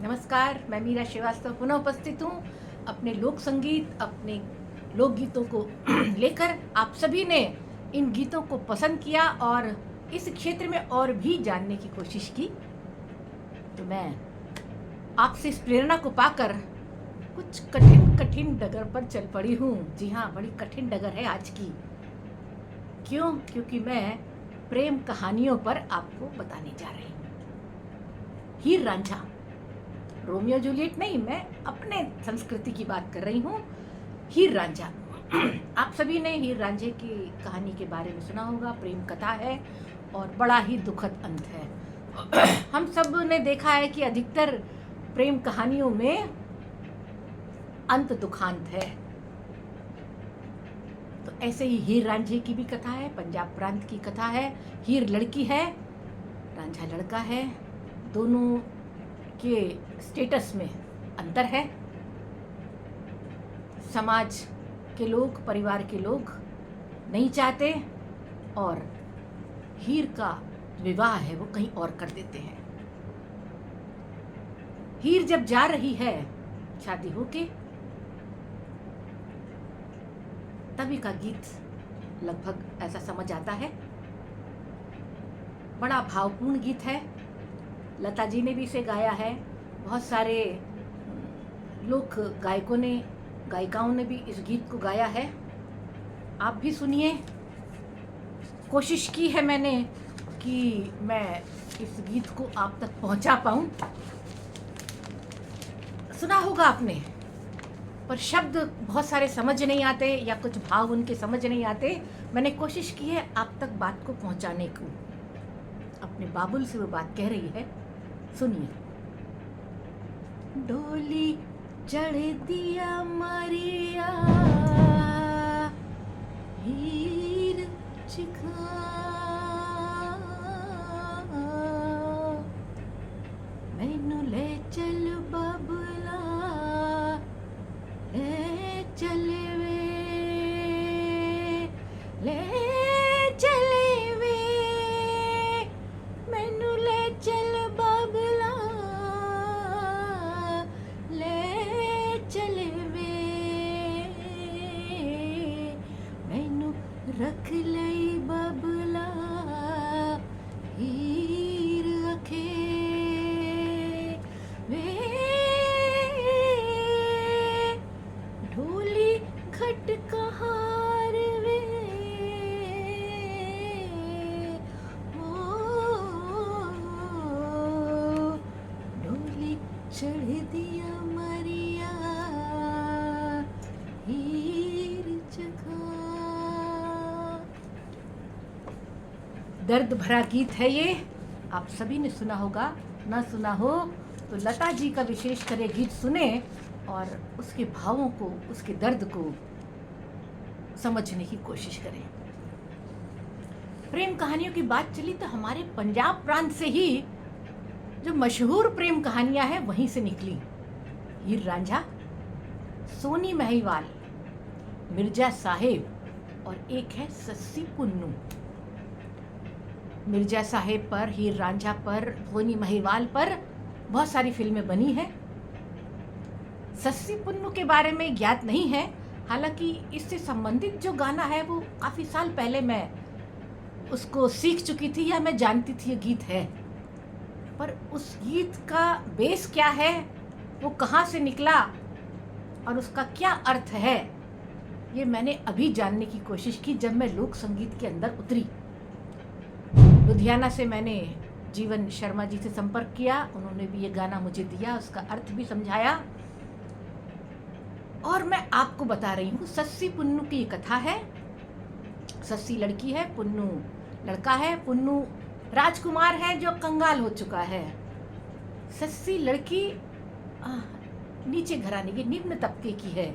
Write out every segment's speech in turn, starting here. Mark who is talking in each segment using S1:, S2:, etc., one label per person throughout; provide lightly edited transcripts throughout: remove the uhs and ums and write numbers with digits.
S1: नमस्कार, मैं मीरा श्रीवास्तव पुनः उपस्थित हूँ अपने लोक संगीत, अपने लोकगीतों को लेकर। आप सभी ने इन गीतों को पसंद किया और इस क्षेत्र में और भी जानने की कोशिश की, तो मैं आपसे इस प्रेरणा को पाकर कुछ कठिन कठिन डगर पर चल पड़ी हूँ। जी हाँ, बड़ी कठिन डगर है आज की। क्यों? क्योंकि मैं प्रेम कहानियों पर आपको बताने जा रही हूँ। हीर रांझा, रोमियो जूलियट नहीं, मैं अपने संस्कृति की बात कर रही हूँ। हीर रांझा, आप सभी ने हीर रांझे की कहानी के बारे में सुना होगा। प्रेम कथा है और बड़ा ही दुखद अंत है। हम सब ने देखा है कि अधिकतर प्रेम कहानियों में अंत दुखांत है। तो ऐसे ही हीर रांझे की भी कथा है, पंजाब प्रांत की कथा है। हीर लड़की है, रांझा लड़का है। दोनों के स्टेटस में अंतर है। समाज के लोग, परिवार के लोग नहीं चाहते और हीर का विवाह है वो कहीं और कर देते हैं। हीर जब जा रही है शादी होके, तभी का गीत लगभग ऐसा समझ आता है। बड़ा भावपूर्ण गीत है। लता जी ने भी इसे गाया है। बहुत सारे लोक गायकों ने, गायिकाओं ने भी इस गीत को गाया है। आप भी सुनिए। कोशिश की है मैंने कि मैं इस गीत को आप तक पहुंचा पाऊं। सुना होगा आपने, पर शब्द बहुत सारे समझ नहीं आते या कुछ भाव उनके समझ नहीं आते। मैंने कोशिश की है आप तक बात को पहुंचाने को। अपने बाबुल से वो बात कह रही है, सुनिए। डोली चढ़ दिया मारिया हीर चिखा, मैनू ले चल बाबुला, ले चले वे, ले चले वे, मैनू ले चल बाबुला, ले चले वे, मैनू रख लई बाबुला हीर अखे वे, ढोली खटका हार वे, डोली चढ़ दिया मरिया हीर जगा। दर्द भरा गीत है ये, आप सभी ने सुना होगा। ना सुना हो तो लता जी का विशेष कर गीत सुने और उसके भावों को, उसके दर्द को समझने की कोशिश करें। प्रेम कहानियों की बात चली तो हमारे पंजाब प्रांत से ही जो मशहूर प्रेम कहानियां हैं वहीं से निकली। हीर रांझा, सोनी महिवाल, मिर्जा साहेब और एक है सस्सी पुन्नू। मिर्जा साहेब पर, हीर रांझा पर, सोनी महिवाल पर बहुत सारी फिल्में बनी हैं। सस्सी पुन्नू के बारे में ज्ञात नहीं है, हालांकि इससे संबंधित जो गाना है वो काफ़ी साल पहले मैं उसको सीख चुकी थी या मैं जानती थी ये गीत है। पर उस गीत का बेस क्या है, वो कहाँ से निकला और उसका क्या अर्थ है, ये मैंने अभी जानने की कोशिश की जब मैं लोक संगीत के अंदर उतरी। लुधियाना से मैंने जीवन शर्मा जी से संपर्क किया, उन्होंने भी ये गाना मुझे दिया, उसका अर्थ भी समझाया और मैं आपको बता रही हूँ। सस्सी पुन्नू की कथा है। सस्सी लड़की है, पुन्नू लड़का है। पुन्नू राजकुमार है जो कंगाल हो चुका है। सस्सी लड़की नीचे घराने की, निम्न तबके की है।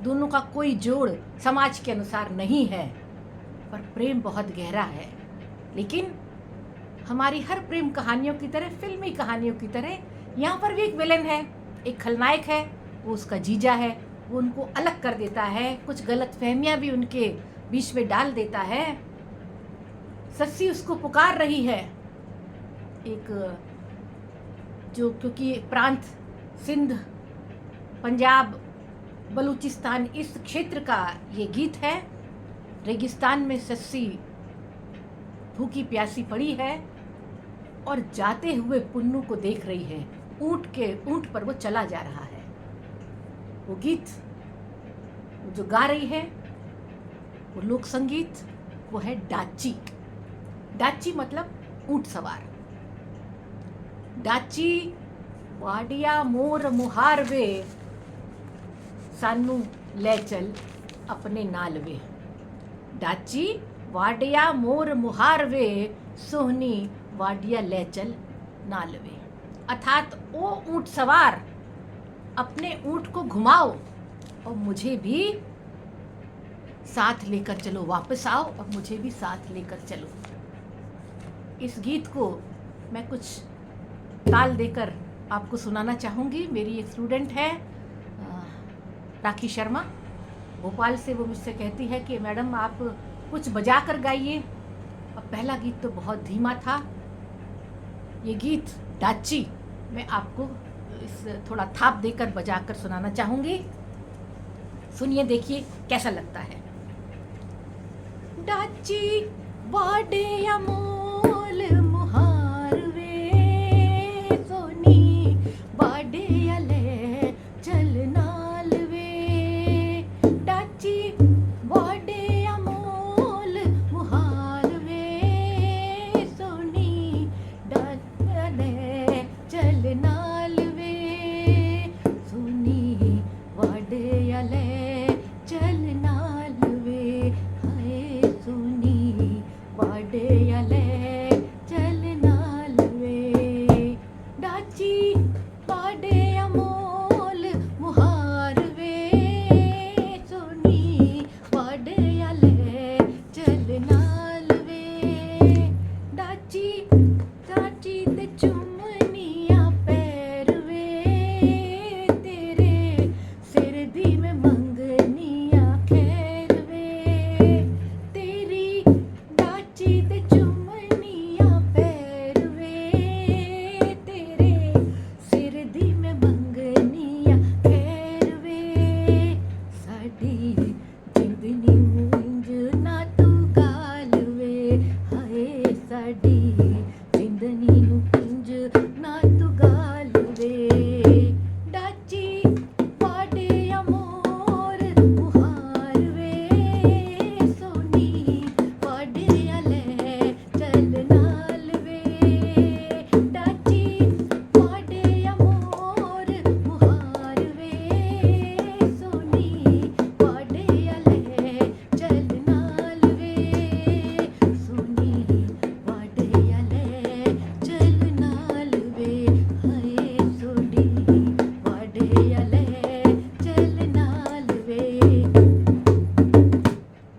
S1: दोनों का कोई जोड़ समाज के अनुसार नहीं है, पर प्रेम बहुत गहरा है। लेकिन हमारी हर प्रेम कहानियों की तरह, फिल्मी कहानियों की तरह, यहाँ पर भी एक विलेन है, एक खलनायक है। वो उसका जीजा है, वो उनको अलग कर देता है, कुछ गलत फहमियाँ भी उनके बीच में डाल देता है। सस्सी उसको पुकार रही है। एक जो क्योंकि प्रांत सिंध, पंजाब, बलूचिस्तान इस क्षेत्र का ये गीत है। रेगिस्तान में सस्सी भूखी प्यासी पड़ी है और जाते हुए पुन्नू को देख रही है। ऊंट पर वो चला जा रहा है। वो गीत वो जो गा रही है वो लोक संगीत, वो है डाची। डाची मतलब ऊंट सवार। डाची वाडिया मोर मुहार वे, सानू ले चल अपने नाल वे। डाची वाडिया मोर मुहार वे, सोहनी वाडिया ले चल नाल वे। अर्थात ओ ऊंट सवार, अपने ऊंट को घुमाओ और मुझे भी साथ लेकर चलो, वापस आओ और मुझे भी साथ लेकर चलो। इस गीत को मैं कुछ ताल देकर आपको सुनाना चाहूँगी। मेरी एक स्टूडेंट है राखी शर्मा, भोपाल से। वो मुझसे कहती है कि मैडम आप कुछ बजा कर गाइए। अब पहला गीत तो बहुत धीमा था। ये गीत डाची मैं आपको इस थोड़ा थाप देकर बजाकर सुनाना चाहूँगी। सुनिए, देखिए कैसा लगता है। डाची वाडे अमोल मुहार वे, सोनी वाडे अले चल नाल वे। डाची वाडे अमोल मुहार वे, सोनी डाले चल नाल वे। सोनी वाडे अले चल नाल वे, हाय सोनी वाडे अले चल नाल वे। डाची वाडे अमोल मुहार वे, सोनी वाडे अले चल नाल वे। डाची डाची ते चुमनिया पैर वे, तेरे सिर दी में मंगनिया खैर वे। तेरी डाची ते चुमनिया पैर वे, तेरे सिर दी में मंगनिया खैर वे। साडी जिंदनी मुंज ना तू गाल वे, हाय साडी जिंदनी नु पुंज ना तू गाल वे। डाची वाडे अमोर मुहार वे, सोनी वाडे अले चल नाल वे। डाची वाडे अमोर मुहार वे, सोनी वाडे अले चल नाल वे। सोनी वाडे अले चल नाल वे, हाय सोनी वाडे अले चल नाल वे।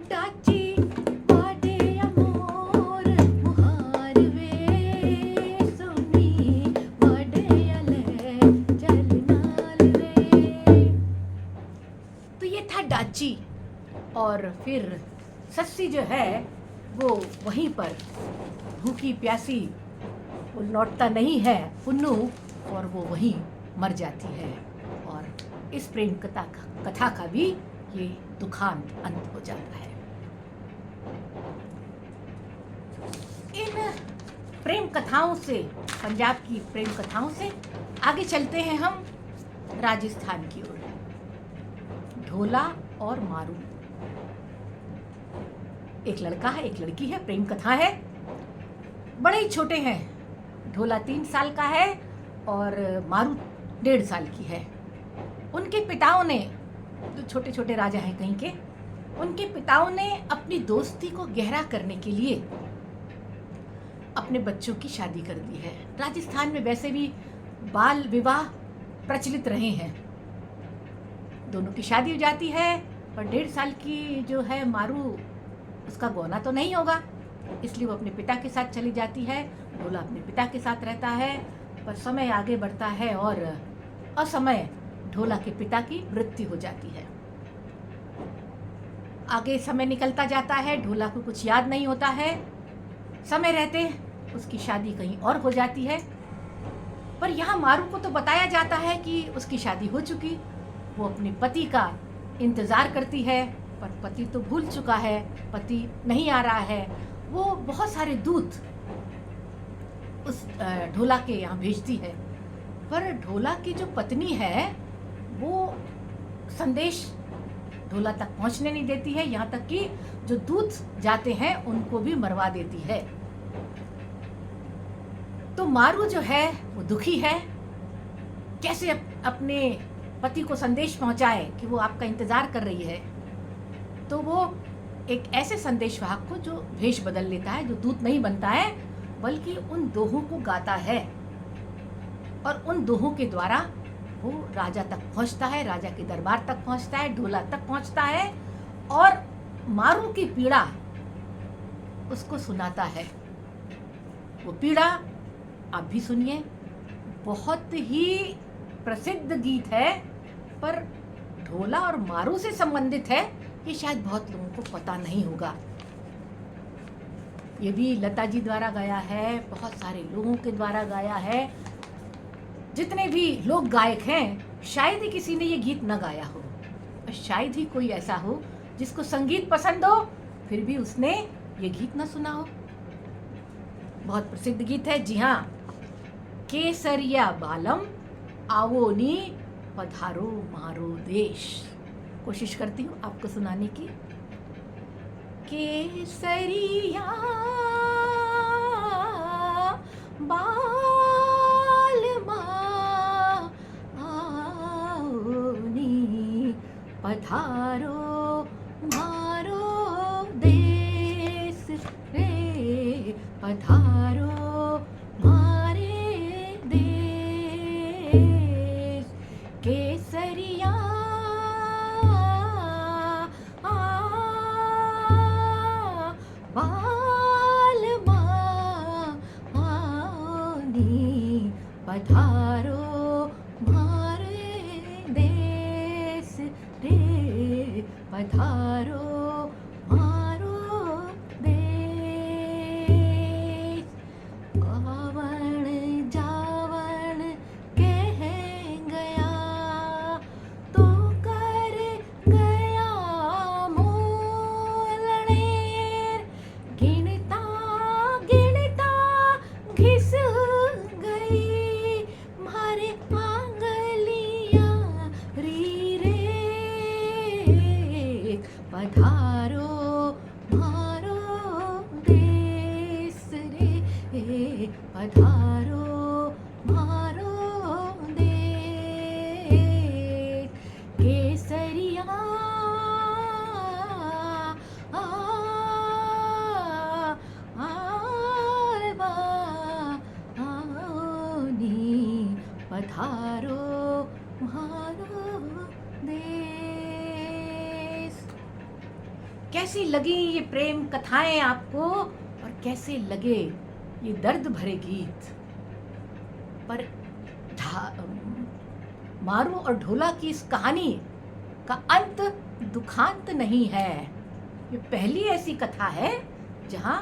S1: डाची वाडे अमोर मुहार वे, सोनी वाडे अले चल नाल वे। तो ये था डाची। और फिर सस्सी जो है वो वहीं पर भूखी प्यासी, वो लौटता नहीं है पुन्नू, और वो वहीं मर जाती है। और इस प्रेम कथा का भी ये दुखांत अंत हो जाता है। इन प्रेम कथाओं से, पंजाब की प्रेम कथाओं से आगे चलते हैं हम राजस्थान की ओर। ढोला और मारू। एक लड़का है, एक लड़की है, प्रेम कथा है। बड़े ही छोटे हैं। ढोला 3 साल का है और मारू 1.5 साल की है। उनके पिताओं ने, जो छोटे छोटे राजा हैं कहीं के, उनके पिताओं ने अपनी दोस्ती को गहरा करने के लिए अपने बच्चों की शादी कर दी है। राजस्थान में वैसे भी बाल विवाह प्रचलित रहे हैं। दोनों की शादी हो जाती है, पर 1.5 साल की जो है मारू, उसका गौना तो नहीं होगा, इसलिए वो अपने पिता के साथ चली जाती है। ढोला अपने पिता के साथ रहता है। पर समय आगे बढ़ता है और असमय ढोला के पिता की मृत्यु हो जाती है। आगे समय निकलता जाता है, ढोला को कुछ याद नहीं होता है। समय रहते उसकी शादी कहीं और हो जाती है। पर यहाँ मारू को तो बताया जाता है कि उसकी शादी हो चुकी, वो अपने पति का इंतज़ार करती है, पर पति तो भूल चुका है, पति नहीं आ रहा है। वो बहुत सारे दूत उस ढोला के यहाँ भेजती है, पर ढोला की जो पत्नी है वो संदेश ढोला तक पहुँचने नहीं देती है, यहाँ तक कि जो दूत जाते हैं उनको भी मरवा देती है। तो मारू जो है वो दुखी है, कैसे अपने पति को संदेश पहुंचाए कि वो आपका इंतजार कर रही है। तो वो एक ऐसे संदेशवाहक को जो भेष बदल लेता है, जो दूत नहीं बनता है बल्कि उन दोहों को गाता है, और उन दोहों के द्वारा वो राजा तक पहुंचता है, राजा के दरबार तक पहुंचता है, ढोला तक पहुंचता है और मारू की पीड़ा उसको सुनाता है। वो पीड़ा आप भी सुनिए, बहुत ही प्रसिद्ध गीत है, पर ढोला और मारू से संबंधित है, ये शायद बहुत लोगों को पता नहीं होगा। ये भी लता जी द्वारा गाया है, बहुत सारे लोगों के द्वारा गाया है। जितने भी लोग गायक हैं शायद ही किसी ने ये गीत न गाया हो, और शायद ही कोई ऐसा हो जिसको संगीत पसंद हो फिर भी उसने ये गीत न सुना हो। बहुत प्रसिद्ध गीत है, जी हाँ। केसरिया बालम आवोनी पधारो मारो देश। कोशिश करती हूँ आपको सुनाने की। केसरिया बालमा आवोनी पधारो मारो देश रे, पधारो मारे देश। केसरिया बालमा आवोनी पधारो मारे देश रे, पधारो मारो देश। आवन जावन कह गया तो कर गया मोलनेर, गिनता गिनता घिस गई मारे आंगलियां री रे, पधारो मारो देश रे, पधारो मारो देश। केसरिया आलबा आवोनी पधारो मारो देश। कैसी लगी ये प्रेम कथाएं आपको, और कैसे लगे ये दर्द भरे गीत। पर मारू और ढोला की इस कहानी का अंत दुखांत नहीं है। ये पहली ऐसी कथा है जहां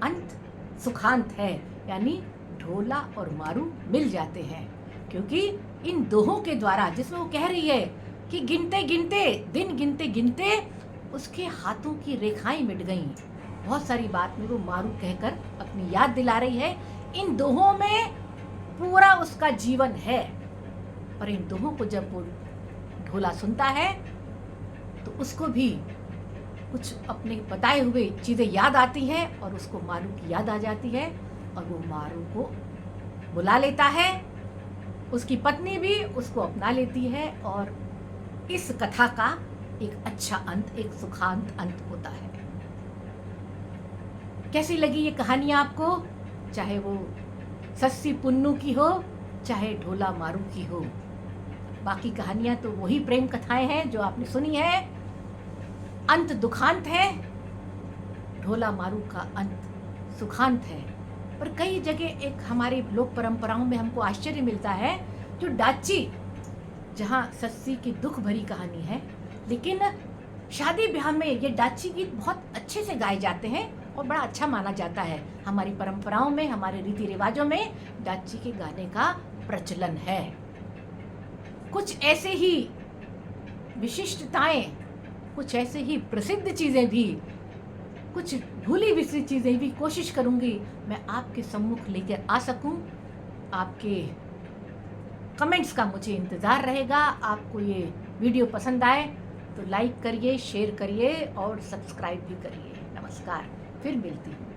S1: अंत सुखांत है, यानी ढोला और मारू मिल जाते हैं, क्योंकि इन दोहों के द्वारा, जिसमें वो कह रही है कि गिनते गिनते दिन गिनते गिनते उसके हाथों की रेखाएं मिट गईं। बहुत सारी बात में वो मारू कहकर अपनी याद दिला रही है। इन दोहों में पूरा उसका जीवन है, पर इन दोहों को जब वो ढोला सुनता है तो उसको भी कुछ अपने बताए हुए चीज़ें याद आती हैं, और उसको मारू की याद आ जाती है, और वो मारू को बुला लेता है। उसकी पत्नी भी उसको अपना लेती है, और इस कथा का एक अच्छा अंत, एक सुखांत अंत होता है। कैसी लगी ये कहानी आपको? चाहे वो सस्सी पुन्नू की हो, चाहे ढोला मारू की हो। बाकी कहानियां तो वही प्रेम कथाएं हैं जो आपने सुनी है। अंत दुखांत है, ढोला मारू का अंत सुखांत है। पर कई जगह एक हमारी लोक परंपराओं में हमको आश्चर्य मिलता है, जो डाची, जहाँ सस्सी की दुख भरी कहानी है, लेकिन शादी ब्याह में ये डाची गीत बहुत अच्छे से गाए जाते हैं और बड़ा अच्छा माना जाता है। हमारी परंपराओं में, हमारे रीति रिवाजों में डाची के गाने का प्रचलन है। कुछ ऐसे ही विशिष्टताएं, कुछ ऐसे ही प्रसिद्ध चीज़ें भी, कुछ भूली बिसरी चीज़ें भी कोशिश करूँगी मैं आपके सम्मुख लेकर आ सकूँ। आपके कमेंट्स का मुझे इंतज़ार रहेगा। आपको ये वीडियो पसंद आए तो लाइक करिए, शेयर करिए और सब्सक्राइब भी करिए। नमस्कार, फिर मिलती हूँ।